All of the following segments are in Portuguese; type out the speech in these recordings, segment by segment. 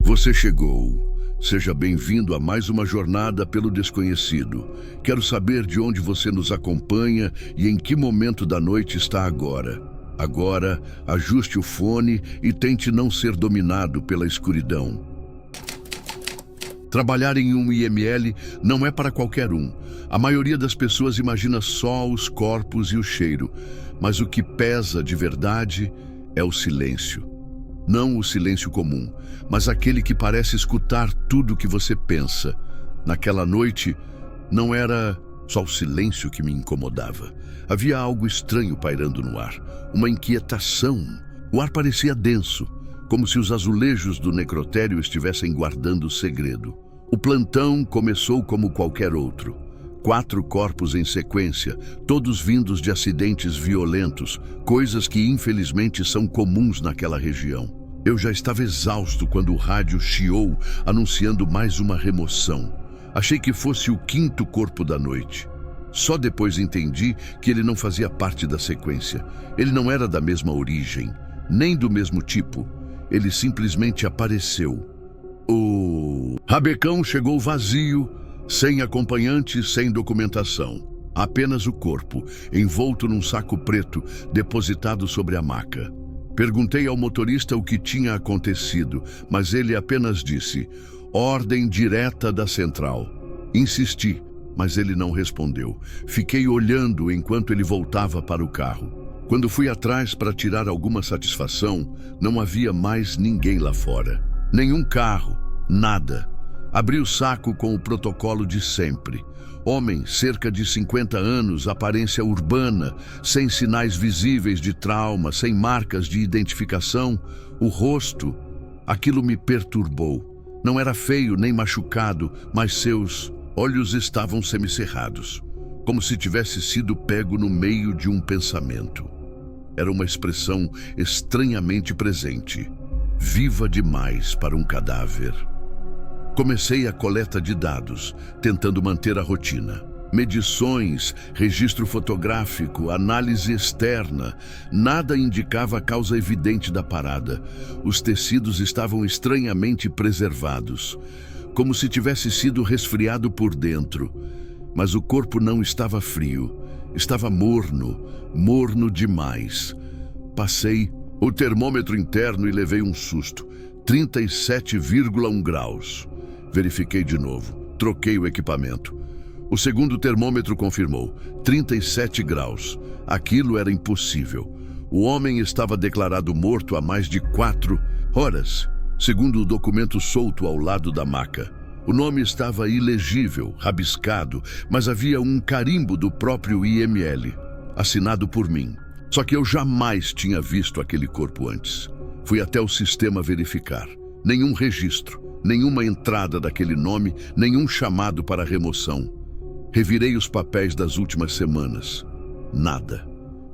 Você chegou. Seja bem-vindo a mais uma jornada pelo desconhecido. Quero saber de onde você nos acompanha e em que momento da noite está agora. Agora, ajuste o fone e tente não ser dominado pela escuridão. Trabalhar em um IML não é para qualquer um. A maioria das pessoas imagina só os corpos e o cheiro, mas o que pesa de verdade é o silêncio. Não o silêncio comum, mas aquele que parece escutar tudo o que você pensa. Naquela noite, não era só o silêncio que me incomodava. Havia algo estranho pairando no ar, uma inquietação. O ar parecia denso, como se os azulejos do necrotério estivessem guardando o segredo. O plantão começou como qualquer outro. 4 corpos em sequência, todos vindos de acidentes violentos, coisas que infelizmente são comuns naquela região. Eu já estava exausto quando o rádio chiou, anunciando mais uma remoção. Achei que fosse o 5º corpo da noite. Só depois entendi que ele não fazia parte da sequência. Ele não era da mesma origem, nem do mesmo tipo. Ele simplesmente apareceu. O rabecão chegou vazio, sem acompanhante, sem documentação. Apenas o corpo, envolto num saco preto, depositado sobre a maca. Perguntei ao motorista o que tinha acontecido, mas ele apenas disse: ordem direta da central. Insisti, mas ele não respondeu. Fiquei olhando enquanto ele voltava para o carro. Quando fui atrás para tirar alguma satisfação, não havia mais ninguém lá fora. Nenhum carro, nada. Abri o saco com o protocolo de sempre. Homem, cerca de 50 anos, aparência urbana, sem sinais visíveis de trauma, sem marcas de identificação. O rosto, aquilo me perturbou. Não era feio nem machucado, mas seus olhos estavam semicerrados, como se tivesse sido pego no meio de um pensamento. Era uma expressão estranhamente presente, viva demais para um cadáver. Comecei a coleta de dados, tentando manter a rotina. Medições, registro fotográfico, análise externa. Nada indicava a causa evidente da parada. Os tecidos estavam estranhamente preservados, como se tivesse sido resfriado por dentro. Mas o corpo não estava frio. Estava morno demais. Passei o termômetro interno e levei um susto. 37,1 graus. Verifiquei de novo. Troquei o equipamento. O segundo termômetro confirmou. 37 graus. Aquilo era impossível. O homem estava declarado morto há mais de 4 horas, segundo o documento solto ao lado da maca. O nome estava ilegível, rabiscado, mas havia um carimbo do próprio IML, assinado por mim. Só que eu jamais tinha visto aquele corpo antes. Fui até o sistema verificar. Nenhum registro, nenhuma entrada daquele nome, nenhum chamado para remoção. Revirei os papéis das últimas semanas. Nada.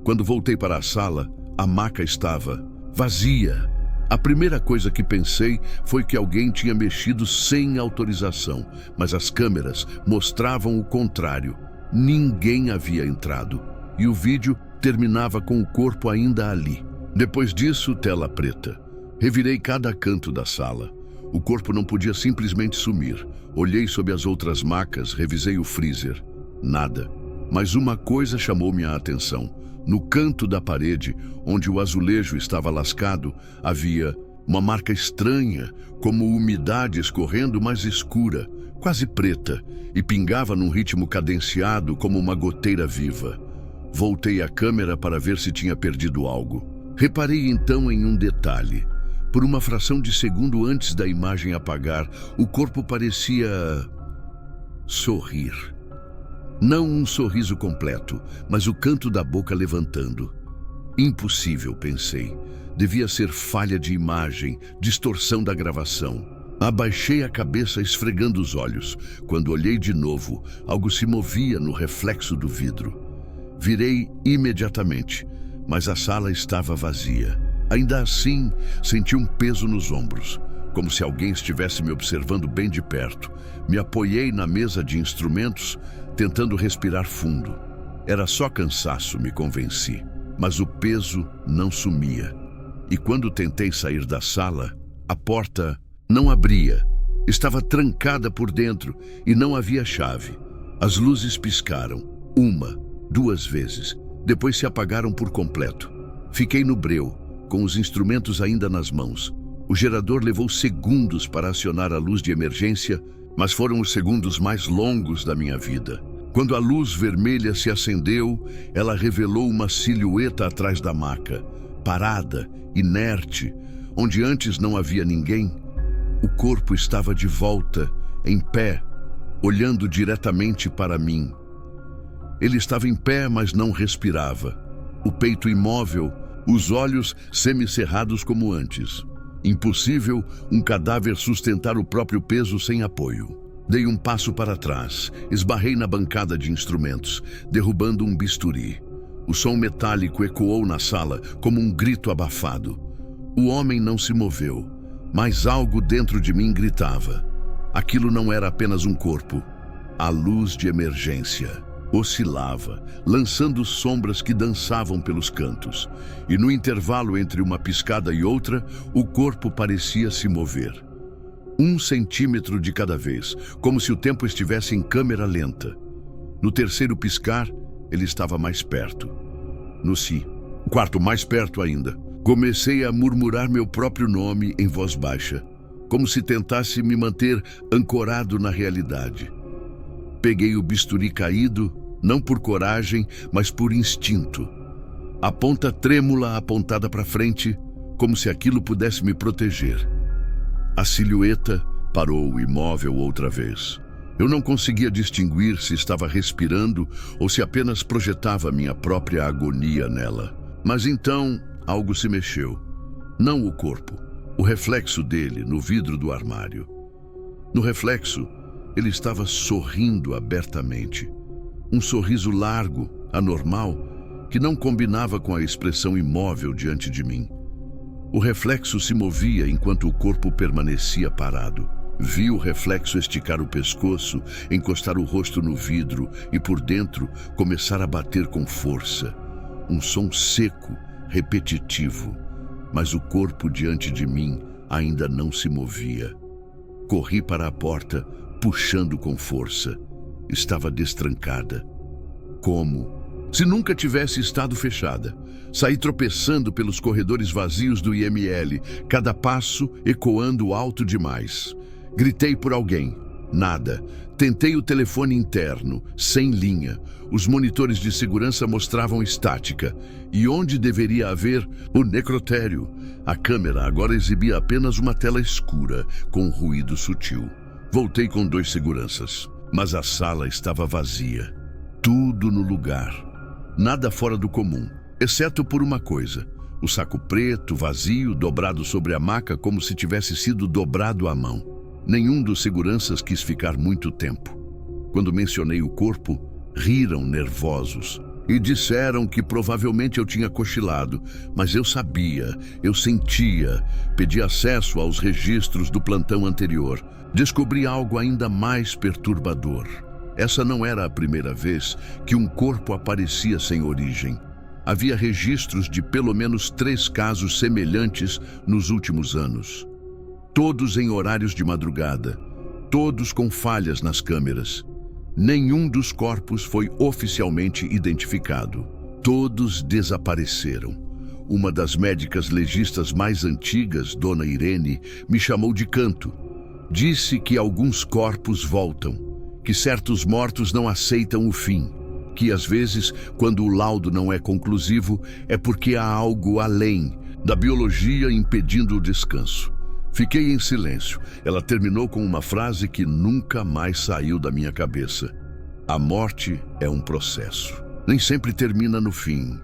Quando voltei para a sala, a maca estava vazia. A primeira coisa que pensei foi que alguém tinha mexido sem autorização, mas as câmeras mostravam o contrário. Ninguém havia entrado. E o vídeo terminava com o corpo ainda ali. Depois disso, tela preta. Revirei cada canto da sala. O corpo não podia simplesmente sumir. Olhei sob as outras macas, revisei o freezer. Nada. Mas uma coisa chamou minha atenção. No canto da parede, onde o azulejo estava lascado, havia uma marca estranha, como umidade escorrendo mais escura, quase preta, e pingava num ritmo cadenciado como uma goteira viva. Voltei a câmera para ver se tinha perdido algo. Reparei então em um detalhe. Por uma fração de segundo antes da imagem apagar, o corpo parecia sorrir. Não um sorriso completo, mas o canto da boca levantando. Impossível, pensei. Devia ser falha de imagem, distorção da gravação. Abaixei a cabeça esfregando os olhos. Quando olhei de novo, algo se movia no reflexo do vidro. Virei imediatamente, mas a sala estava vazia. Ainda assim, senti um peso nos ombros, como se alguém estivesse me observando bem de perto. Me apoiei na mesa de instrumentos, tentando respirar fundo. Era só cansaço, me convenci, mas o peso não sumia. E quando tentei sair da sala, a porta Não abria. Estava trancada por dentro e não havia chave. As luzes piscaram, 1, 2 vezes. Depois se apagaram por completo. Fiquei no breu, com os instrumentos ainda nas mãos. O gerador levou segundos para acionar a luz de emergência, mas foram os segundos mais longos da minha vida. Quando a luz vermelha se acendeu, ela revelou uma silhueta atrás da maca, parada, inerte, onde antes não havia ninguém. O corpo estava de volta, em pé, olhando diretamente para mim. Ele estava em pé, mas não respirava. O peito imóvel, os olhos semicerrados como antes. Impossível um cadáver sustentar o próprio peso sem apoio. Dei um passo para trás, esbarrei na bancada de instrumentos, derrubando um bisturi. O som metálico ecoou na sala como um grito abafado. O homem não se moveu, mas algo dentro de mim gritava. Aquilo não era apenas um corpo. A luz de emergência oscilava, lançando sombras que dançavam pelos cantos. E no intervalo entre uma piscada e outra, o corpo parecia se mover. 1 centímetro de cada vez, como se o tempo estivesse em câmera lenta. No terceiro piscar, ele estava mais perto. No quarto mais perto ainda. Comecei a murmurar meu próprio nome em voz baixa, como se tentasse me manter ancorado na realidade. Peguei o bisturi caído, não por coragem, mas por instinto. A ponta trêmula apontada para frente, como se aquilo pudesse me proteger. A silhueta parou imóvel outra vez. Eu não conseguia distinguir se estava respirando ou se apenas projetava minha própria agonia nela. Mas então, algo se mexeu. Não o corpo, o reflexo dele no vidro do armário. No reflexo, ele estava sorrindo abertamente. Um sorriso largo, anormal, que não combinava com a expressão imóvel diante de mim. O reflexo se movia enquanto o corpo permanecia parado. Vi o reflexo esticar o pescoço, encostar o rosto no vidro e, por dentro, começar a bater com força. Um som seco, repetitivo, mas o corpo diante de mim ainda não se movia. Corri para a porta, puxando com força. Estava destrancada. Como? Se nunca tivesse estado fechada. Saí tropeçando pelos corredores vazios do IML, cada passo ecoando alto demais. Gritei por alguém. Nada. Tentei o telefone interno, sem linha. Os monitores de segurança mostravam estática. E onde deveria haver o necrotério? A câmera agora exibia apenas uma tela escura, com ruído sutil. Voltei com 2 seguranças. Mas a sala estava vazia. Tudo no lugar. Nada fora do comum, exceto por uma coisa. O saco preto, vazio, dobrado sobre a maca como se tivesse sido dobrado à mão. Nenhum dos seguranças quis ficar muito tempo. Quando mencionei o corpo, riram nervosos e disseram que provavelmente eu tinha cochilado, mas eu sabia, eu sentia, pedi acesso aos registros do plantão anterior. Descobri algo ainda mais perturbador. Essa não era a primeira vez que um corpo aparecia sem origem. Havia registros de pelo menos 3 casos semelhantes nos últimos anos. Todos em horários de madrugada, todos com falhas nas câmeras. Nenhum dos corpos foi oficialmente identificado. Todos desapareceram. Uma das médicas legistas mais antigas, Dona Irene, me chamou de canto. Disse que alguns corpos voltam, que certos mortos não aceitam o fim, que às vezes, quando o laudo não é conclusivo, é porque há algo além da biologia impedindo o descanso. Fiquei em silêncio. Ela terminou com uma frase que nunca mais saiu da minha cabeça. A morte é um processo. Nem sempre termina no fim.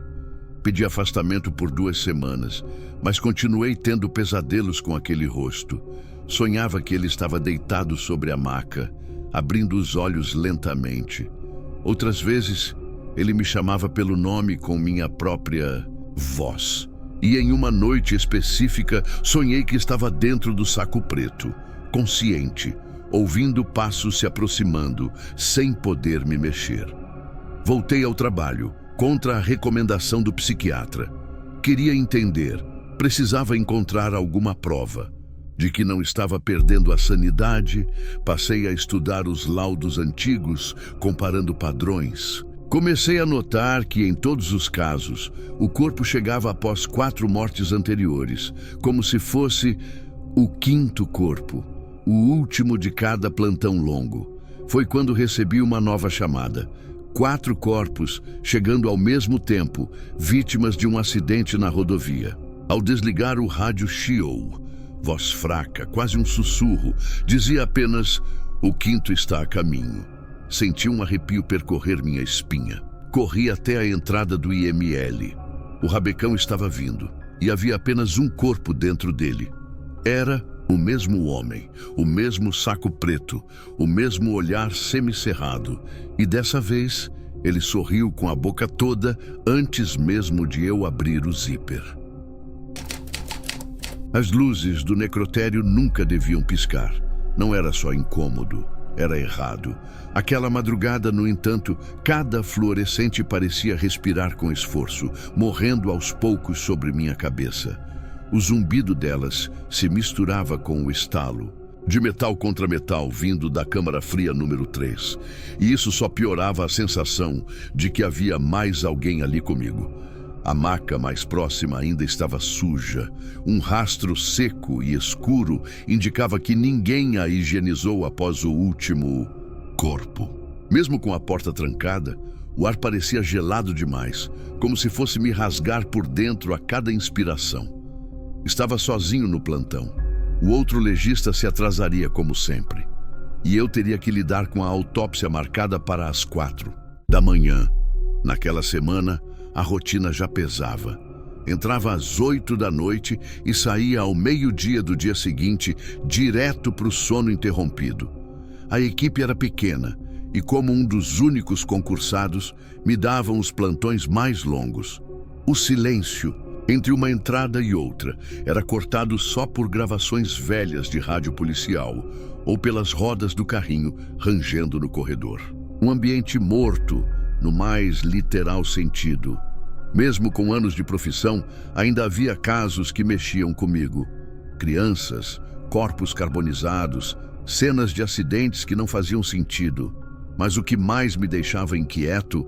Pedi afastamento por 2 semanas, mas continuei tendo pesadelos com aquele rosto. Sonhava que ele estava deitado sobre a maca, abrindo os olhos lentamente. Outras vezes, ele me chamava pelo nome com minha própria voz. E em uma noite específica, sonhei que estava dentro do saco preto, consciente, ouvindo passos se aproximando, sem poder me mexer. Voltei ao trabalho, contra a recomendação do psiquiatra. Queria entender, precisava encontrar alguma prova. de que não estava perdendo a sanidade, passei a estudar os laudos antigos, comparando padrões. Comecei a notar que, em todos os casos, o corpo chegava após 4 mortes anteriores, como se fosse o 5º corpo, o último de cada plantão longo. Foi quando recebi uma nova chamada. 4 corpos, chegando ao mesmo tempo, vítimas de um acidente na rodovia. Ao desligar o rádio Sheol, voz fraca, quase um sussurro, dizia apenas: "O 5º está a caminho." Senti um arrepio percorrer minha espinha. Corri até a entrada do IML. O rabecão estava vindo, e havia apenas um corpo dentro dele. Era o mesmo homem, o mesmo saco preto, o mesmo olhar semicerrado, e dessa vez ele sorriu com a boca toda antes mesmo de eu abrir o zíper. As luzes do necrotério nunca deviam piscar. Não era só incômodo, era errado. Aquela madrugada, no entanto, cada fluorescente parecia respirar com esforço, morrendo aos poucos sobre minha cabeça. O zumbido delas se misturava com o estalo de metal contra metal vindo da câmara fria número 3. E isso só piorava a sensação de que havia mais alguém ali comigo. A maca mais próxima ainda estava suja. Um rastro seco e escuro indicava que ninguém a higienizou após o último corpo. Mesmo com a porta trancada, o ar parecia gelado demais, como se fosse me rasgar por dentro a cada inspiração. Estava sozinho no plantão. O outro legista se atrasaria como sempre. E eu teria que lidar com a autópsia marcada para as 4 da manhã. Naquela semana, a rotina já pesava. Entrava às 8 da noite e saía ao meio-dia do dia seguinte, direto para o sono interrompido. A equipe era pequena e, como um dos únicos concursados, me davam os plantões mais longos. O silêncio entre uma entrada e outra era cortado só por gravações velhas de rádio policial ou pelas rodas do carrinho rangendo no corredor. Um ambiente morto, no mais literal sentido. Mesmo com anos de profissão, ainda havia casos que mexiam comigo. Crianças, corpos carbonizados, cenas de acidentes que não faziam sentido. Mas o que mais me deixava inquieto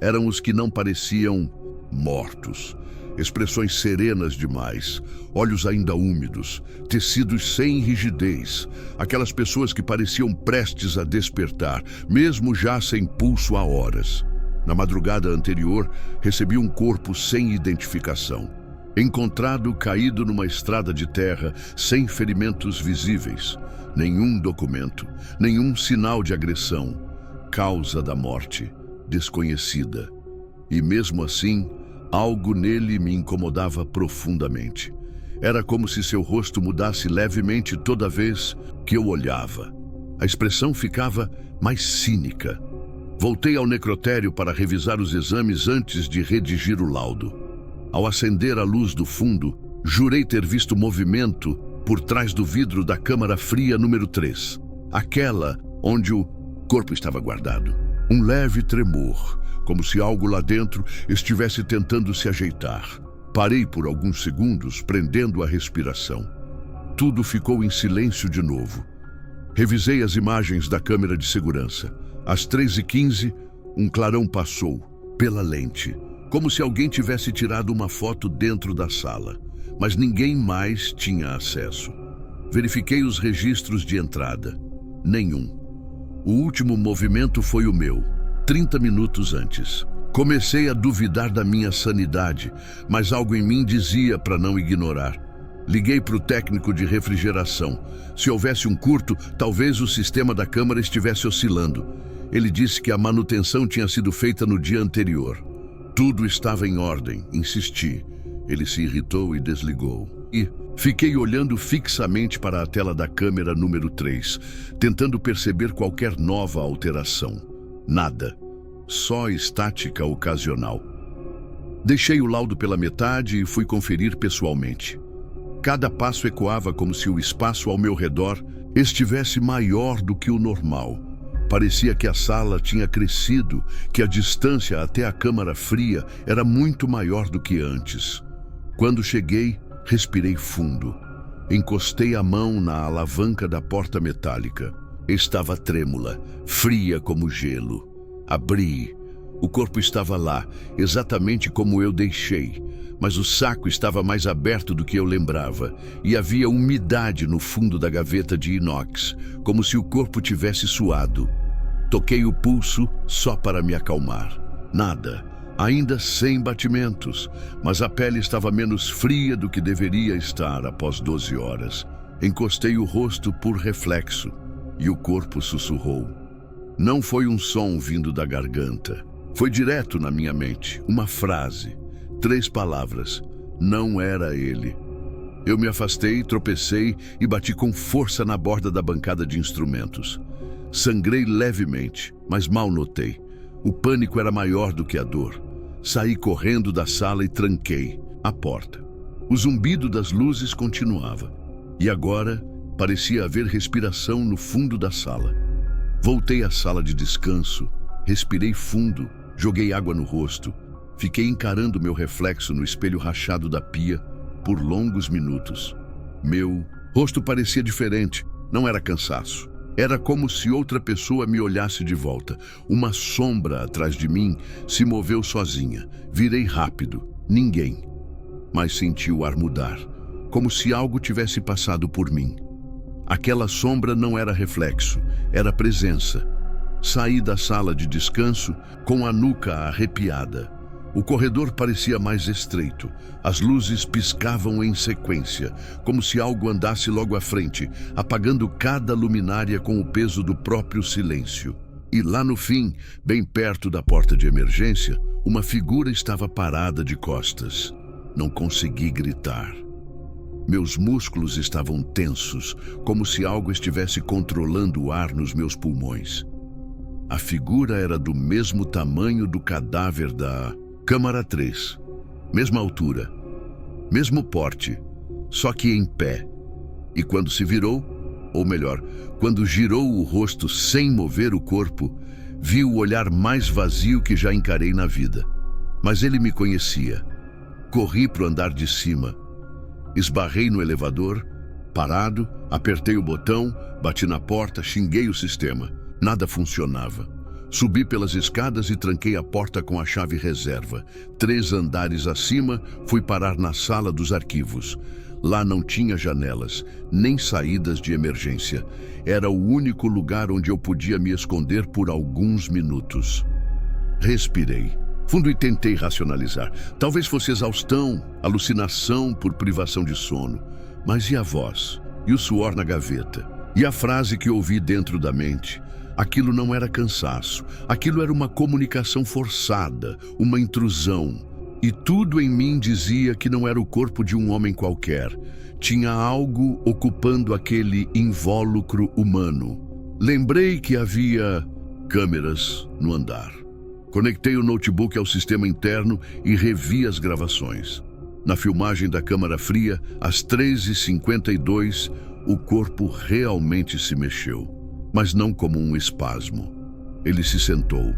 eram os que não pareciam mortos. Expressões serenas demais, olhos ainda úmidos, tecidos sem rigidez. Aquelas pessoas que pareciam prestes a despertar, mesmo já sem pulso há horas. Na madrugada anterior, recebi um corpo sem identificação. Encontrado caído numa estrada de terra, sem ferimentos visíveis. Nenhum documento, nenhum sinal de agressão. Causa da morte, desconhecida. E mesmo assim, algo nele me incomodava profundamente. Era como se seu rosto mudasse levemente toda vez que eu olhava. A expressão ficava mais cínica. Voltei ao necrotério para revisar os exames antes de redigir o laudo. Ao acender a luz do fundo, jurei ter visto movimento por trás do vidro da câmara fria número 3, aquela onde o corpo estava guardado. Um leve tremor, como se algo lá dentro estivesse tentando se ajeitar. Parei por alguns segundos, prendendo a respiração. Tudo ficou em silêncio de novo. Revisei as imagens da câmera de segurança. Às 3h15, um clarão passou, pela lente, como se alguém tivesse tirado uma foto dentro da sala, mas ninguém mais tinha acesso. Verifiquei os registros de entrada. Nenhum. O último movimento foi o meu, 30 minutos antes. Comecei a duvidar da minha sanidade, mas algo em mim dizia para não ignorar. Liguei para o técnico de refrigeração. Se houvesse um curto, talvez o sistema da câmara estivesse oscilando. Ele disse que a manutenção tinha sido feita no dia anterior. Tudo estava em ordem, insisti. Ele se irritou e desligou. E fiquei olhando fixamente para a tela da câmera número 3, tentando perceber qualquer nova alteração. Nada. Só estática ocasional. Deixei o laudo pela metade e fui conferir pessoalmente. Cada passo ecoava como se o espaço ao meu redor estivesse maior do que o normal. Parecia que a sala tinha crescido, que a distância até a câmara fria era muito maior do que antes. Quando cheguei, respirei fundo. Encostei a mão na alavanca da porta metálica. Estava trêmula, fria como gelo. Abri. O corpo estava lá, exatamente como eu deixei, mas o saco estava mais aberto do que eu lembrava, e havia umidade no fundo da gaveta de inox, como se o corpo tivesse suado. Toquei o pulso só para me acalmar. Nada, ainda sem batimentos, mas a pele estava menos fria do que deveria estar após 12 horas. Encostei o rosto por reflexo, e o corpo sussurrou. Não foi um som vindo da garganta. Foi direto na minha mente, uma frase, 3 palavras. Não era ele. Eu me afastei, tropecei e bati com força na borda da bancada de instrumentos. Sangrei levemente, mas mal notei. O pânico era maior do que a dor. Saí correndo da sala e tranquei a porta. O zumbido das luzes continuava. E agora parecia haver respiração no fundo da sala. Voltei à sala de descanso, respirei fundo. Joguei água no rosto. Fiquei encarando meu reflexo no espelho rachado da pia por longos minutos. Meu rosto parecia diferente. Não era cansaço. Era como se outra pessoa me olhasse de volta. Uma sombra atrás de mim se moveu sozinha. Virei rápido. Ninguém. Mas senti o ar mudar, como se algo tivesse passado por mim. Aquela sombra não era reflexo, era presença. Saí da sala de descanso com a nuca arrepiada. O corredor parecia mais estreito. As luzes piscavam em sequência, como se algo andasse logo à frente, apagando cada luminária com o peso do próprio silêncio. E lá no fim, bem perto da porta de emergência, uma figura estava parada de costas. Não consegui gritar. Meus músculos estavam tensos, como se algo estivesse controlando o ar nos meus pulmões. A figura era do mesmo tamanho do cadáver da Câmara 3. Mesma altura, mesmo porte, só que em pé. E quando se virou, ou melhor, quando girou o rosto sem mover o corpo, vi o olhar mais vazio que já encarei na vida. Mas ele me conhecia. Corri para o andar de cima. Esbarrei no elevador, parado, apertei o botão, bati na porta, xinguei o sistema. Nada funcionava. Subi pelas escadas e tranquei a porta com a chave reserva. 3 andares acima, fui parar na sala dos arquivos. Lá não tinha janelas, nem saídas de emergência. Era o único lugar onde eu podia me esconder por alguns minutos. Respirei fundo e tentei racionalizar. Talvez fosse exaustão, alucinação por privação de sono. Mas e a voz? E o suor na gaveta? E a frase que ouvi dentro da mente? Aquilo não era cansaço. Aquilo era uma comunicação forçada, uma intrusão. E tudo em mim dizia que não era o corpo de um homem qualquer. Tinha algo ocupando aquele invólucro humano. Lembrei que havia câmeras no andar. Conectei o notebook ao sistema interno e revi as gravações. Na filmagem da câmara fria, às 3h52, o corpo realmente se mexeu, mas não como um espasmo. Ele se sentou,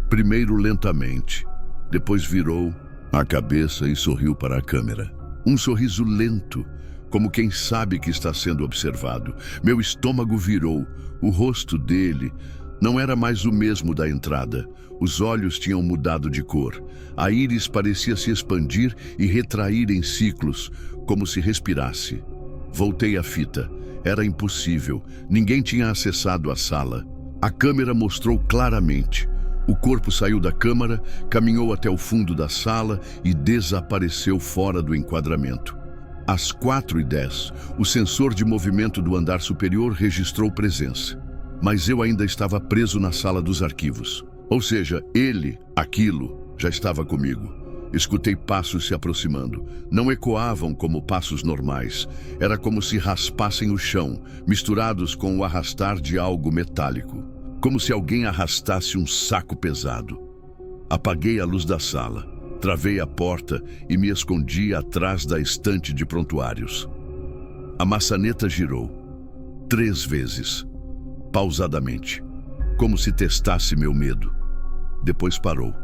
primeiro lentamente, depois virou a cabeça e sorriu para a câmera. Um sorriso lento, como quem sabe que está sendo observado. Meu estômago virou. O rosto dele não era mais o mesmo da entrada. Os olhos tinham mudado de cor. A íris parecia se expandir e retrair em ciclos, como se respirasse. Voltei à fita. Era impossível. Ninguém tinha acessado a sala. A câmera mostrou claramente. O corpo saiu da câmara, caminhou até o fundo da sala e desapareceu fora do enquadramento. Às 4h10, o sensor de movimento do andar superior registrou presença. Mas eu ainda estava preso na sala dos arquivos. Ou seja, ele, aquilo, já estava comigo. Escutei passos se aproximando. Não ecoavam como passos normais. Era como se raspassem o chão, misturados com o arrastar de algo metálico. Como se alguém arrastasse um saco pesado. Apaguei a luz da sala, travei a porta e me escondi atrás da estante de prontuários. A maçaneta girou 3 vezes, pausadamente, como se testasse meu medo. Depois parou.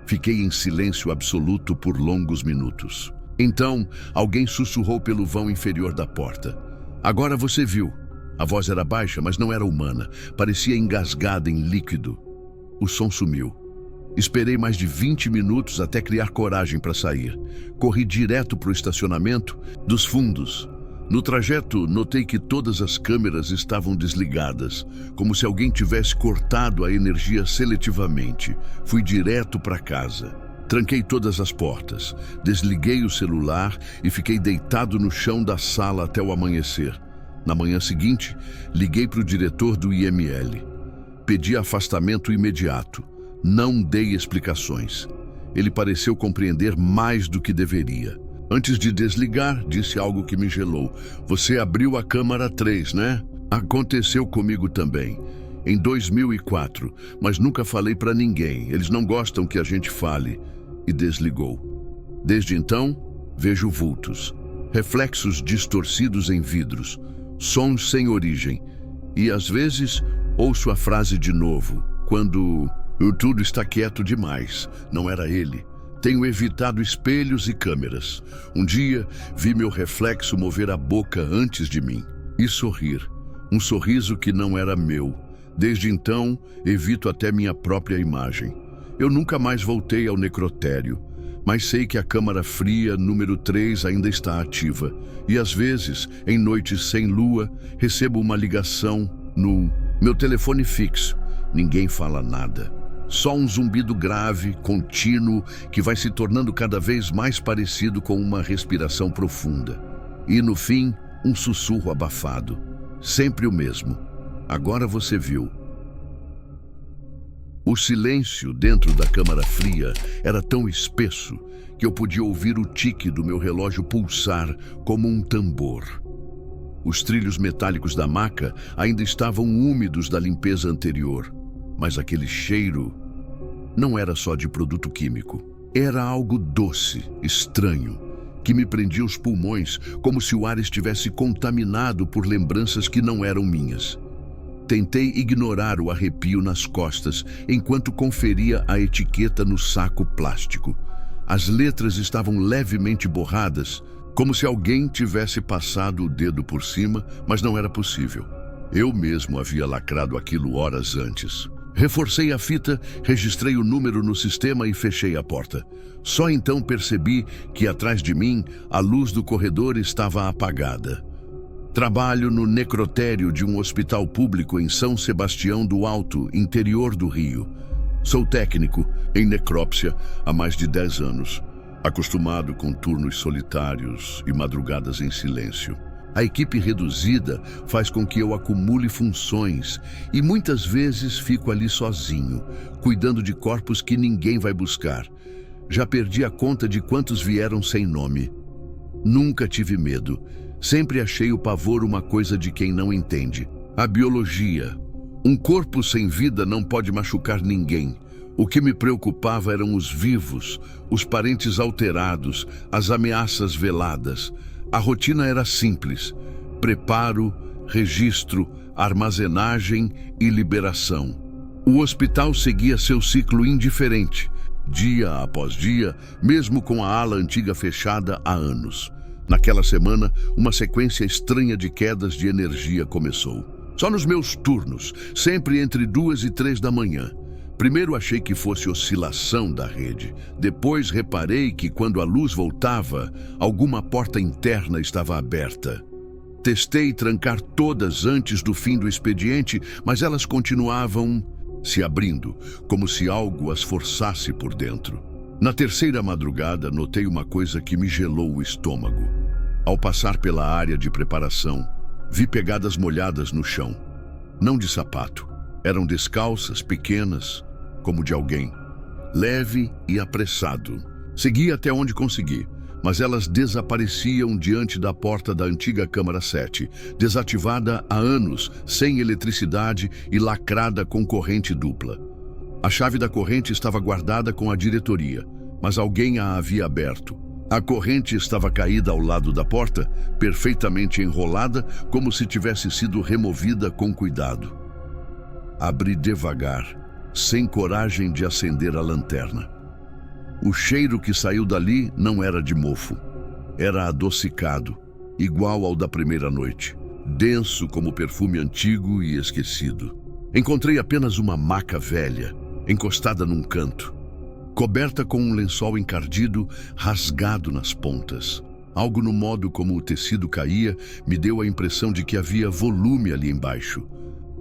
Fiquei em silêncio absoluto por longos minutos. Então, alguém sussurrou pelo vão inferior da porta. Agora você viu. A voz era baixa, mas não era humana. Parecia engasgada em líquido. O som sumiu. Esperei mais de 20 minutos até criar coragem para sair. Corri direto para o estacionamento dos fundos. No trajeto, notei que todas as câmeras estavam desligadas, como se alguém tivesse cortado a energia seletivamente. Fui direto para casa. Tranquei todas as portas, desliguei o celular e fiquei deitado no chão da sala até o amanhecer. Na manhã seguinte, liguei para o diretor do IML. Pedi afastamento imediato. Não dei explicações. Ele pareceu compreender mais do que deveria. Antes de desligar, disse algo que me gelou. Você abriu a câmara 3, né? Aconteceu comigo também. Em 2004, mas nunca falei para ninguém. Eles não gostam que a gente fale. E desligou. Desde então, vejo vultos, reflexos distorcidos em vidros, sons sem origem. E às vezes, ouço a frase de novo, quando tudo está quieto demais. Não era ele. Tenho evitado espelhos e câmeras. Um dia, vi meu reflexo mover a boca antes de mim e sorrir. Um sorriso que não era meu. Desde então, evito até minha própria imagem. Eu nunca mais voltei ao necrotério, mas sei que a câmara fria número 3 ainda está ativa. E às vezes, em noites sem lua, recebo uma ligação no meu telefone fixo. Ninguém fala nada. Só um zumbido grave, contínuo, que vai se tornando cada vez mais parecido com uma respiração profunda. E no fim, um sussurro abafado. Sempre o mesmo. Agora você viu. O silêncio dentro da câmara fria era tão espesso que eu podia ouvir o tique do meu relógio pulsar como um tambor. Os trilhos metálicos da maca ainda estavam úmidos da limpeza anterior, mas aquele cheiro não era só de produto químico. Era algo doce, estranho, que me prendia os pulmões como se o ar estivesse contaminado por lembranças que não eram minhas. Tentei ignorar o arrepio nas costas enquanto conferia a etiqueta no saco plástico. As letras estavam levemente borradas, como se alguém tivesse passado o dedo por cima, mas não era possível. Eu mesmo havia lacrado aquilo horas antes. Reforcei a fita, registrei o número no sistema e fechei a porta. Só então percebi que atrás de mim a luz do corredor estava apagada. Trabalho no necrotério de um hospital público em São Sebastião do Alto, interior do Rio. Sou técnico em necrópsia há mais de 10 anos, acostumado com turnos solitários e madrugadas em silêncio. A equipe reduzida faz com que eu acumule funções e muitas vezes fico ali sozinho, cuidando de corpos que ninguém vai buscar. Já perdi a conta de quantos vieram sem nome. Nunca tive medo. Sempre achei o pavor uma coisa de quem não entende. A biologia. Um corpo sem vida não pode machucar ninguém. O que me preocupava eram os vivos, os parentes alterados, as ameaças veladas. A rotina era simples: preparo, registro, armazenagem e liberação. O hospital seguia seu ciclo indiferente, dia após dia, mesmo com a ala antiga fechada há anos. Naquela semana, uma sequência estranha de quedas de energia começou. Só nos meus turnos, sempre entre 2 e 3 da manhã. Primeiro achei que fosse oscilação da rede. Depois reparei que quando a luz voltava, alguma porta interna estava aberta. Testei trancar todas antes do fim do expediente, mas elas continuavam se abrindo, como se algo as forçasse por dentro. Na terceira madrugada, notei uma coisa que me gelou o estômago. Ao passar pela área de preparação, vi pegadas molhadas no chão. Não de sapato. Eram descalças, pequenas, como de alguém. Leve e apressado. Segui até onde consegui, mas elas desapareciam diante da porta da antiga Câmara 7, desativada há anos, sem eletricidade e lacrada com corrente dupla. A chave da corrente estava guardada com a diretoria, mas alguém a havia aberto. A corrente estava caída ao lado da porta, perfeitamente enrolada, como se tivesse sido removida com cuidado. Abri devagar, sem coragem de acender a lanterna. O cheiro que saiu dali não era de mofo. Era adocicado, igual ao da primeira noite, denso como perfume antigo e esquecido. Encontrei apenas uma maca velha, encostada num canto, coberta com um lençol encardido, rasgado nas pontas. Algo no modo como o tecido caía me deu a impressão de que havia volume ali embaixo.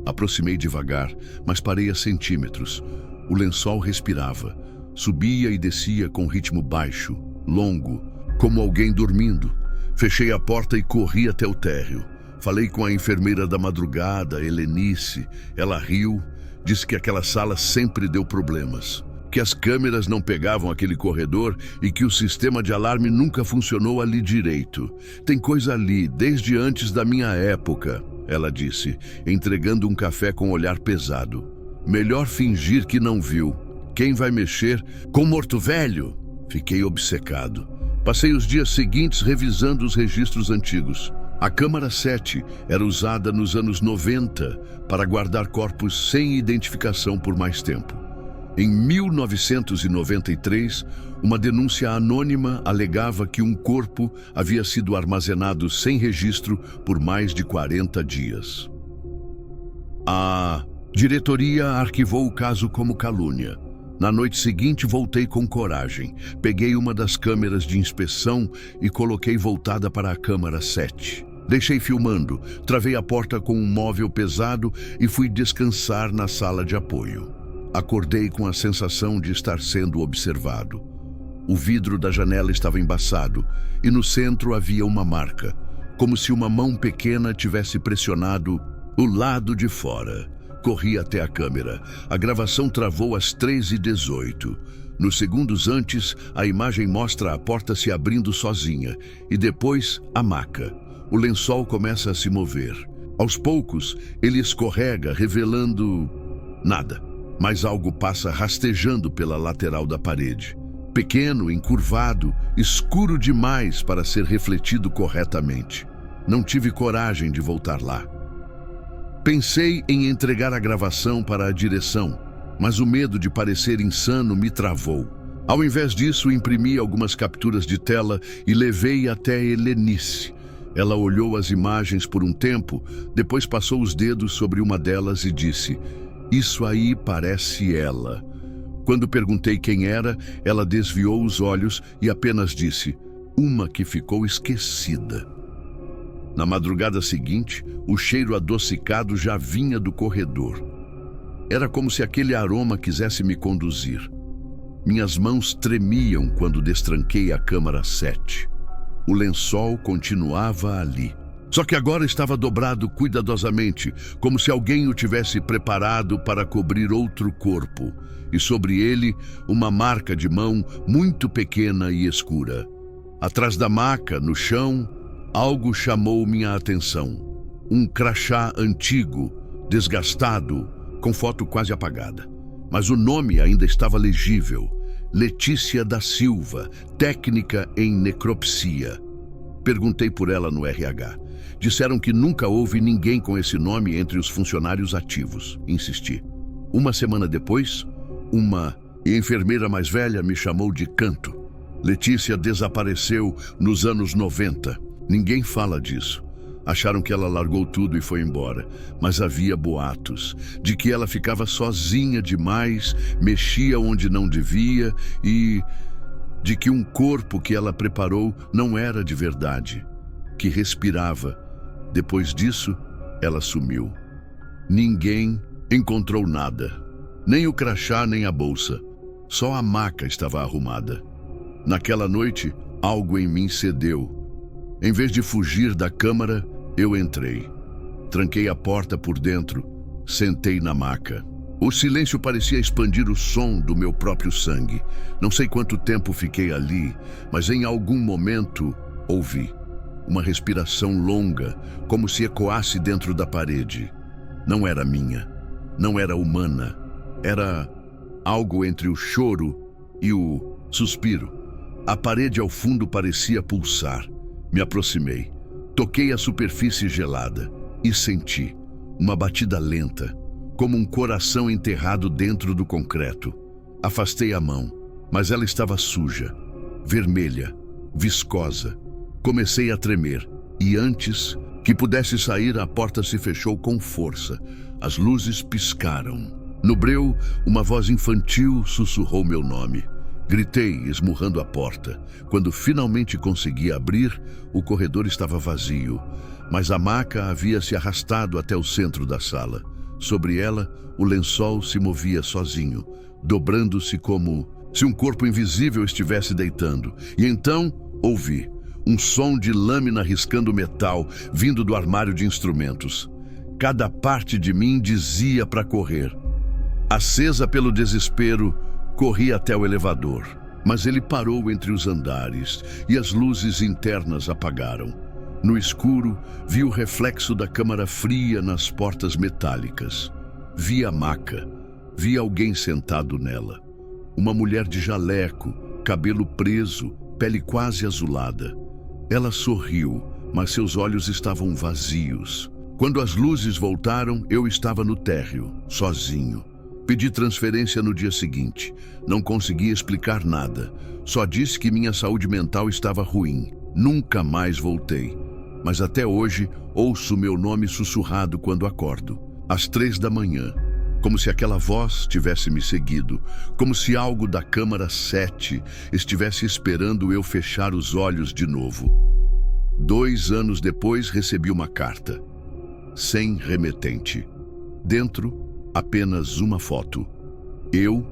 Aproximei devagar, mas parei a centímetros. O lençol respirava, subia e descia com ritmo baixo, longo, como alguém dormindo. Fechei a porta e corri até o térreo. Falei com a enfermeira da madrugada, Helenice. Ela riu, disse que aquela sala sempre deu problemas, que as câmeras não pegavam aquele corredor e que o sistema de alarme nunca funcionou ali direito. Tem coisa ali desde antes da minha época, ela disse, entregando um café com olhar pesado. Melhor fingir que não viu. Quem vai mexer com morto velho? Fiquei obcecado. Passei os dias seguintes revisando os registros antigos. A Câmara 7 era usada nos anos 90 para guardar corpos sem identificação por mais tempo. Em 1993, uma denúncia anônima alegava que um corpo havia sido armazenado sem registro por mais de 40 dias. A diretoria arquivou o caso como calúnia. Na noite seguinte, voltei com coragem. Peguei uma das câmeras de inspeção e coloquei voltada para a Câmara 7. Deixei filmando, travei a porta com um móvel pesado e fui descansar na sala de apoio. Acordei com a sensação de estar sendo observado. O vidro da janela estava embaçado e no centro havia uma marca, como se uma mão pequena tivesse pressionado o lado de fora. Corri até a câmera. A gravação travou às 3h18. Nos segundos antes, a imagem mostra a porta se abrindo sozinha e depois a maca. O lençol começa a se mover. Aos poucos, ele escorrega, revelando nada. Mas algo passa rastejando pela lateral da parede. Pequeno, encurvado, escuro demais para ser refletido corretamente. Não tive coragem de voltar lá. Pensei em entregar a gravação para a direção, mas o medo de parecer insano me travou. Ao invés disso, imprimi algumas capturas de tela e levei até Helenice. Ela olhou as imagens por um tempo, depois passou os dedos sobre uma delas e disse: "Isso aí parece ela." Quando perguntei quem era, ela desviou os olhos e apenas disse: "Uma que ficou esquecida." Na madrugada seguinte, o cheiro adocicado já vinha do corredor. Era como se aquele aroma quisesse me conduzir. Minhas mãos tremiam quando destranquei a Câmara 7. O lençol continuava ali. Só que agora estava dobrado cuidadosamente, como se alguém o tivesse preparado para cobrir outro corpo, e sobre ele uma marca de mão muito pequena e escura. Atrás da maca, no chão, algo chamou minha atenção. Um crachá antigo, desgastado, com foto quase apagada. Mas o nome ainda estava legível: Letícia da Silva, técnica em necropsia. Perguntei por ela no RH. Disseram que nunca houve ninguém com esse nome entre os funcionários ativos. Insisti. Uma semana depois, uma enfermeira mais velha me chamou de canto. Letícia desapareceu nos anos 90. Ninguém fala disso. Acharam que ela largou tudo e foi embora, mas havia boatos de que ela ficava sozinha demais, mexia onde não devia e de que um corpo que ela preparou não era de verdade, que respirava. Depois disso, ela sumiu. Ninguém encontrou nada, nem o crachá nem a bolsa. Só a maca estava arrumada. Naquela noite, algo em mim cedeu. Em vez de fugir da câmara, eu entrei. Tranquei a porta por dentro, sentei na maca. O silêncio parecia expandir o som do meu próprio sangue. Não sei quanto tempo fiquei ali, mas em algum momento ouvi uma respiração longa, como se ecoasse dentro da parede. Não era minha, não era humana. Era algo entre o choro e o suspiro. A parede ao fundo parecia pulsar. Me aproximei, toquei a superfície gelada e senti uma batida lenta, como um coração enterrado dentro do concreto. Afastei a mão, mas ela estava suja, vermelha, viscosa, Comecei a tremer, e antes que pudesse sair, a porta se fechou com força. As luzes piscaram. No breu, uma voz infantil sussurrou meu nome. Gritei, esmurrando a porta. Quando finalmente consegui abrir, o corredor estava vazio, mas a maca havia se arrastado até o centro da sala. Sobre ela, o lençol se movia sozinho, dobrando-se como se um corpo invisível estivesse deitando. E então, ouvi um som de lâmina riscando metal vindo do armário de instrumentos. Cada parte de mim dizia para correr. Acesa pelo desespero, corri até o elevador, mas ele parou entre os andares e as luzes internas apagaram. No escuro, vi o reflexo da câmara fria nas portas metálicas. Vi a maca, vi alguém sentado nela. Uma mulher de jaleco, cabelo preso, pele quase azulada. Ela sorriu, mas seus olhos estavam vazios. Quando as luzes voltaram, eu estava no térreo, sozinho. Pedi transferência no dia seguinte. Não consegui explicar nada. Só disse que minha saúde mental estava ruim. Nunca mais voltei. Mas até hoje, ouço meu nome sussurrado quando acordo. Às 3 da manhã. Como se aquela voz tivesse me seguido. Como se algo da câmara 7 estivesse esperando eu fechar os olhos de novo. 2 anos depois, recebi uma carta. Sem remetente. Dentro, apenas uma foto. Eu,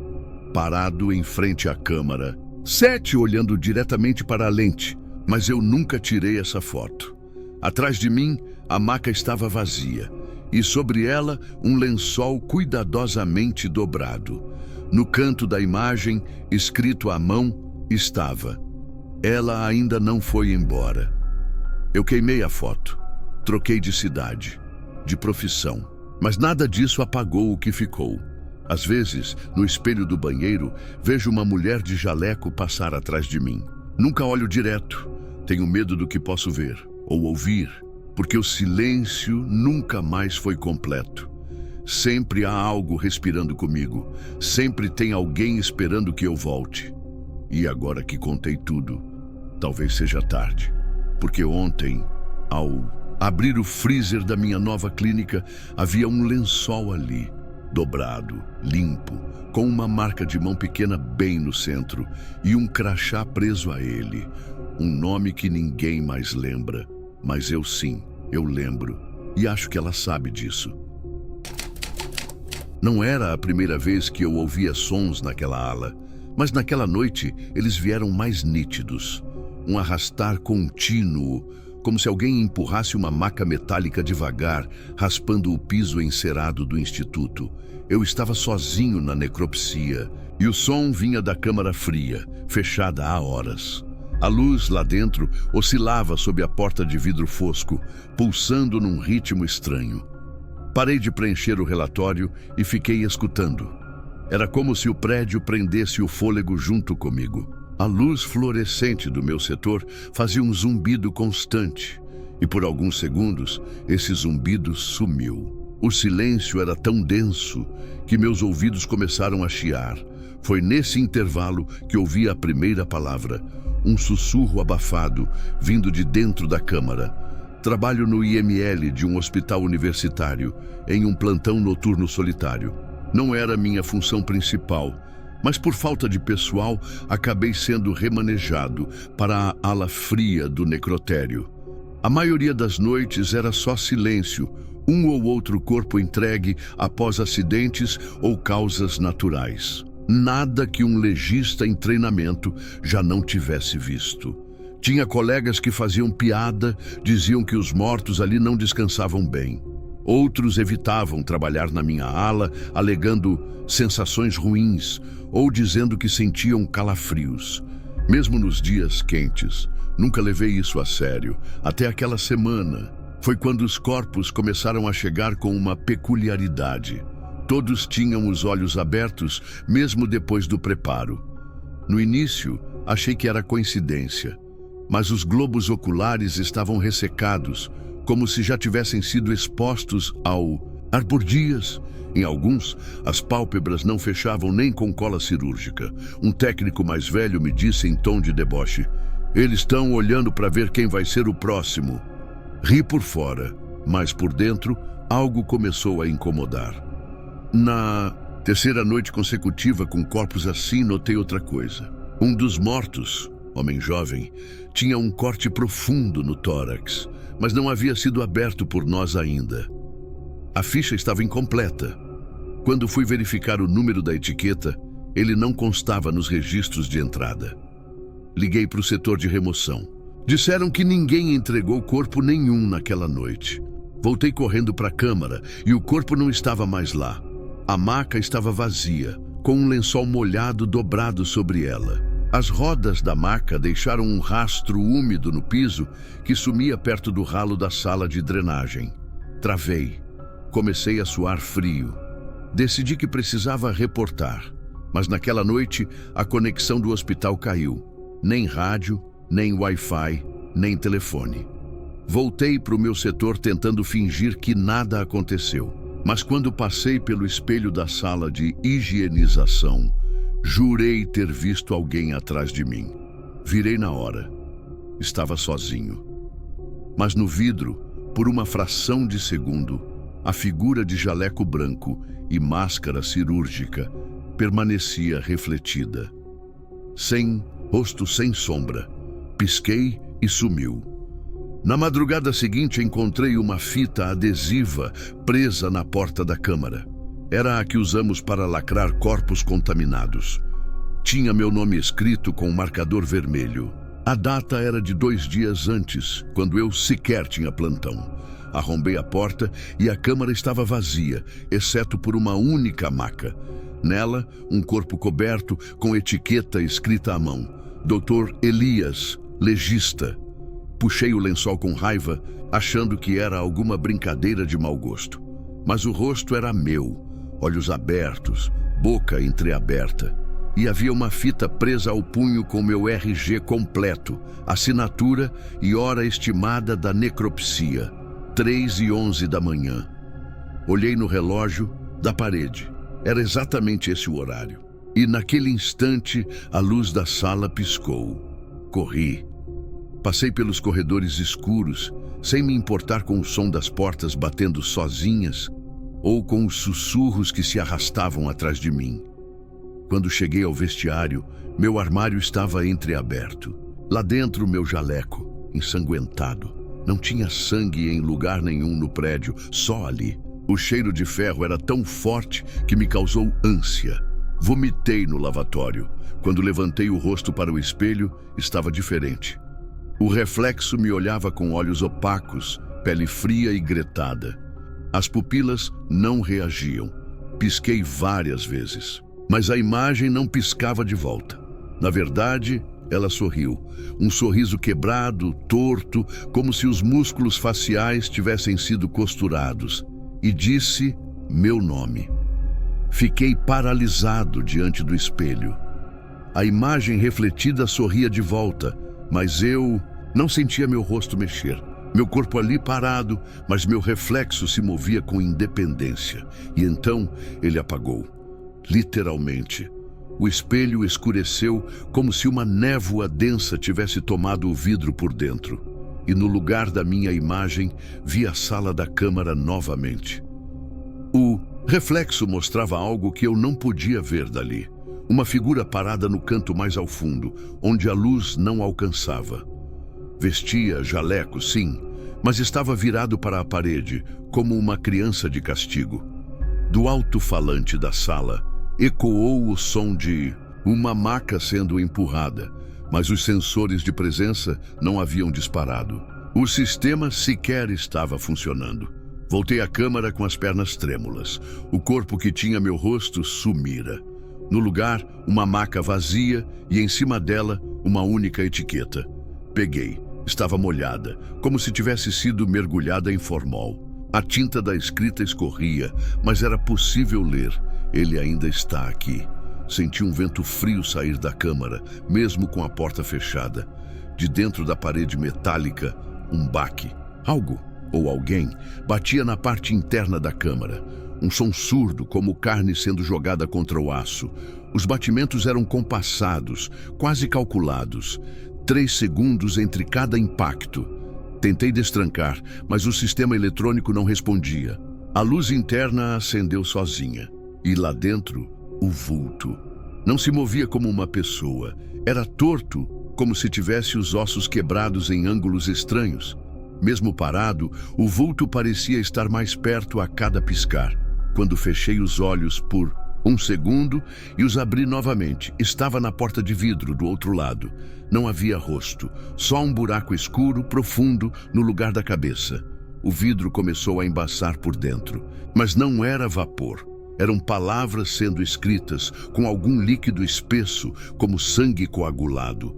parado em frente à câmara. 7 olhando diretamente para a lente, mas eu nunca tirei essa foto. Atrás de mim, a maca estava vazia, e sobre ela, um lençol cuidadosamente dobrado. No canto da imagem, escrito à mão, estava: ela ainda não foi embora. Eu queimei a foto. Troquei de cidade, de profissão. Mas nada disso apagou o que ficou. Às vezes, no espelho do banheiro, vejo uma mulher de jaleco passar atrás de mim. Nunca olho direto. Tenho medo do que posso ver ou ouvir, porque o silêncio nunca mais foi completo. Sempre há algo respirando comigo. Sempre tem alguém esperando que eu volte. E agora que contei tudo, talvez seja tarde. Porque ontem, ao abrir o freezer da minha nova clínica, havia um lençol ali, dobrado, limpo, com uma marca de mão pequena bem no centro e um crachá preso a ele. Um nome que ninguém mais lembra, mas eu sim, eu lembro, e acho que ela sabe disso. Não era a primeira vez que eu ouvia sons naquela ala, mas naquela noite eles vieram mais nítidos. Um arrastar contínuo, como se alguém empurrasse uma maca metálica devagar, raspando o piso encerado do instituto. Eu estava sozinho na necropsia, e o som vinha da câmara fria, fechada há horas. A luz lá dentro oscilava sob a porta de vidro fosco, pulsando num ritmo estranho. Parei de preencher o relatório e fiquei escutando. Era como se o prédio prendesse o fôlego junto comigo. A luz fluorescente do meu setor fazia um zumbido constante, e por alguns segundos esse zumbido sumiu. O silêncio era tão denso que meus ouvidos começaram a chiar. Foi nesse intervalo que ouvi a primeira palavra, um sussurro abafado vindo de dentro da câmara. Trabalho no IML de um hospital universitário, em um plantão noturno solitário. Não era minha função principal, mas por falta de pessoal, acabei sendo remanejado para a ala fria do necrotério. A maioria das noites era só silêncio, um ou outro corpo entregue após acidentes ou causas naturais. Nada que um legista em treinamento já não tivesse visto. Tinha colegas que faziam piada, diziam que os mortos ali não descansavam bem. Outros evitavam trabalhar na minha ala, alegando sensações ruins ou dizendo que sentiam calafrios. Mesmo nos dias quentes, nunca levei isso a sério. Até aquela semana, foi quando os corpos começaram a chegar com uma peculiaridade. Todos tinham os olhos abertos, mesmo depois do preparo. No início, achei que era coincidência, mas os globos oculares estavam ressecados, como se já tivessem sido expostos ao ar por dias. Em alguns, as pálpebras não fechavam nem com cola cirúrgica. Um técnico mais velho me disse em tom de deboche: Eles estão olhando para ver quem vai ser o próximo. Ri por fora, mas por dentro algo começou a incomodar. Na terceira noite consecutiva com corpos assim, notei outra coisa. Um dos mortos, homem jovem, tinha um corte profundo no tórax, mas não havia sido aberto por nós ainda. A ficha estava incompleta. Quando fui verificar o número da etiqueta, ele não constava nos registros de entrada. Liguei para o setor de remoção. Disseram que ninguém entregou corpo nenhum naquela noite. Voltei correndo para a câmara e o corpo não estava mais lá. A maca estava vazia, com um lençol molhado dobrado sobre ela. As rodas da maca deixaram um rastro úmido no piso que sumia perto do ralo da sala de drenagem. Travei. Comecei a suar frio. Decidi que precisava reportar, mas naquela noite a conexão do hospital caiu. Nem rádio, nem Wi-Fi, nem telefone. Voltei para o meu setor tentando fingir que nada aconteceu. Mas quando passei pelo espelho da sala de higienização, jurei ter visto alguém atrás de mim. Virei na hora. Estava sozinho. Mas no vidro, por uma fração de segundo, a figura de jaleco branco e máscara cirúrgica permanecia refletida. Sem rosto, sem sombra. Pisquei e sumiu. Na madrugada seguinte encontrei uma fita adesiva presa na porta da câmara. Era a que usamos para lacrar corpos contaminados. Tinha meu nome escrito com um marcador vermelho. A data era de 2 dias antes, quando eu sequer tinha plantão. Arrombei a porta e a câmara estava vazia, exceto por uma única maca. Nela, um corpo coberto com etiqueta escrita à mão. Dr. Elias, legista. Puxei o lençol com raiva, achando que era alguma brincadeira de mau gosto. Mas o rosto era meu, olhos abertos, boca entreaberta. E havia uma fita presa ao punho com meu RG completo, assinatura e hora estimada da necropsia, 3h11 da manhã. Olhei no relógio da parede. Era exatamente esse o horário. E naquele instante, a luz da sala piscou. Corri. Passei pelos corredores escuros, sem me importar com o som das portas batendo sozinhas ou com os sussurros que se arrastavam atrás de mim. Quando cheguei ao vestiário, meu armário estava entreaberto. Lá dentro, meu jaleco, ensanguentado. Não tinha sangue em lugar nenhum no prédio, só ali. O cheiro de ferro era tão forte que me causou ânsia. Vomitei no lavatório. Quando levantei o rosto para o espelho, estava diferente. O reflexo me olhava com olhos opacos, pele fria e gretada. As pupilas não reagiam. Pisquei várias vezes, mas a imagem não piscava de volta. Na verdade, ela sorriu. Um sorriso quebrado, torto, como se os músculos faciais tivessem sido costurados. E disse meu nome. Fiquei paralisado diante do espelho. A imagem refletida sorria de volta, mas eu não sentia meu rosto mexer. Meu corpo ali parado, mas meu reflexo se movia com independência. E então ele apagou. Literalmente. O espelho escureceu como se uma névoa densa tivesse tomado o vidro por dentro. E no lugar da minha imagem, vi a sala da câmara novamente. O reflexo mostrava algo que eu não podia ver dali. Uma figura parada no canto mais ao fundo, onde a luz não alcançava. Vestia jaleco, sim, mas estava virado para a parede, como uma criança de castigo. Do alto-falante da sala, ecoou o som de uma maca sendo empurrada, mas os sensores de presença não haviam disparado. O sistema sequer estava funcionando. Voltei à câmara com as pernas trêmulas. O corpo que tinha meu rosto sumira. No lugar, uma maca vazia e em cima dela, uma única etiqueta. Peguei. Estava molhada, como se tivesse sido mergulhada em formol. A tinta da escrita escorria, mas era possível ler. Ele ainda está aqui. Senti um vento frio sair da câmara, mesmo com a porta fechada. De dentro da parede metálica, um baque. Algo, ou alguém, batia na parte interna da câmara. Um som surdo, como carne sendo jogada contra o aço. Os batimentos eram compassados, quase calculados. 3 segundos entre cada impacto. Tentei destrancar, mas o sistema eletrônico não respondia. A luz interna acendeu sozinha. E lá dentro, o vulto. Não se movia como uma pessoa. Era torto, como se tivesse os ossos quebrados em ângulos estranhos. Mesmo parado, o vulto parecia estar mais perto a cada piscar. Quando fechei os olhos por 1 segundo e os abri novamente, estava na porta de vidro do outro lado. Não havia rosto, só um buraco escuro, profundo, no lugar da cabeça. O vidro começou a embaçar por dentro, mas não era vapor. Eram palavras sendo escritas com algum líquido espesso, como sangue coagulado.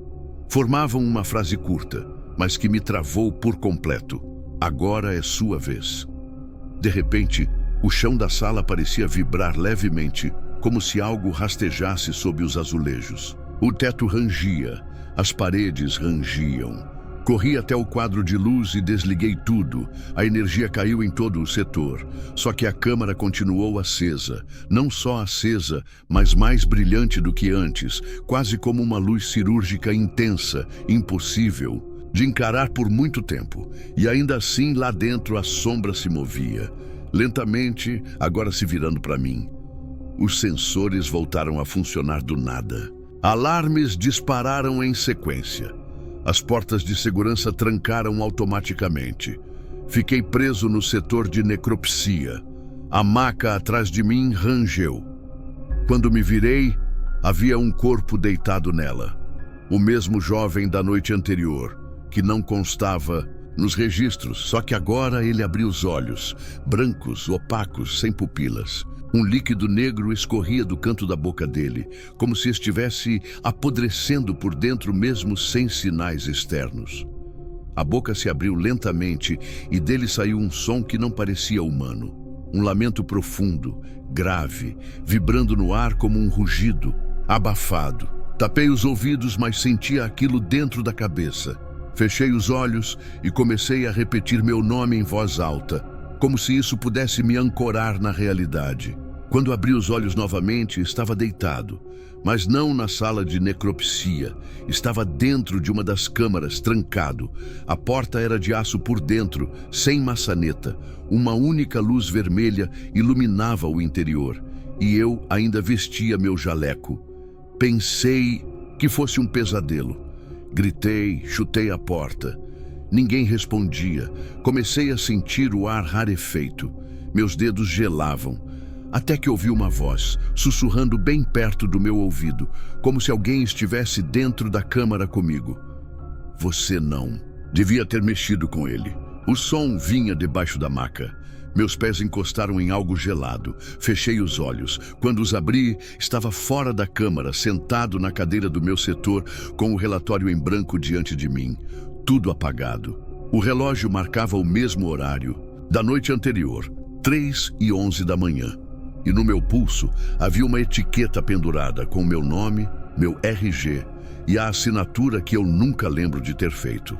Formavam uma frase curta, mas que me travou por completo. Agora é sua vez. De repente, o chão da sala parecia vibrar levemente, como se algo rastejasse sob os azulejos. O teto rangia, as paredes rangiam. Corri até o quadro de luz e desliguei tudo. A energia caiu em todo o setor. Só que a câmara continuou acesa. Não só acesa, mas mais brilhante do que antes, quase como uma luz cirúrgica intensa, impossível de encarar por muito tempo. E ainda assim, lá dentro, a sombra se movia. Lentamente, agora se virando para mim. Os sensores voltaram a funcionar do nada. Alarmes dispararam em sequência. As portas de segurança trancaram automaticamente. Fiquei preso no setor de necropsia. A maca atrás de mim rangeu. Quando me virei, havia um corpo deitado nela. O mesmo jovem da noite anterior, que não constava nos registros, só que agora ele abriu os olhos, brancos, opacos, sem pupilas. Um líquido negro escorria do canto da boca dele, como se estivesse apodrecendo por dentro mesmo sem sinais externos. A boca se abriu lentamente e dele saiu um som que não parecia humano. Um lamento profundo, grave, vibrando no ar como um rugido, abafado. Tapei os ouvidos, mas sentia aquilo dentro da cabeça. Fechei os olhos e comecei a repetir meu nome em voz alta, como se isso pudesse me ancorar na realidade. Quando abri os olhos novamente, estava deitado, mas não na sala de necropsia. Estava dentro de uma das câmaras, trancado. A porta era de aço por dentro, sem maçaneta. Uma única luz vermelha iluminava o interior, e eu ainda vestia meu jaleco. Pensei que fosse um pesadelo. Gritei, chutei a porta. Ninguém respondia. Comecei a sentir o ar rarefeito. Meus dedos gelavam. Até que ouvi uma voz, sussurrando bem perto do meu ouvido, como se alguém estivesse dentro da câmara comigo. Você não. Devia ter mexido com ele. O som vinha debaixo da maca. Meus pés encostaram em algo gelado. Fechei os olhos. Quando os abri, estava fora da câmara, sentado na cadeira do meu setor, com o relatório em branco diante de mim. Tudo apagado. O relógio marcava o mesmo horário da noite anterior, 3h11 da manhã. E no meu pulso havia uma etiqueta pendurada com meu nome, meu RG e a assinatura que eu nunca lembro de ter feito.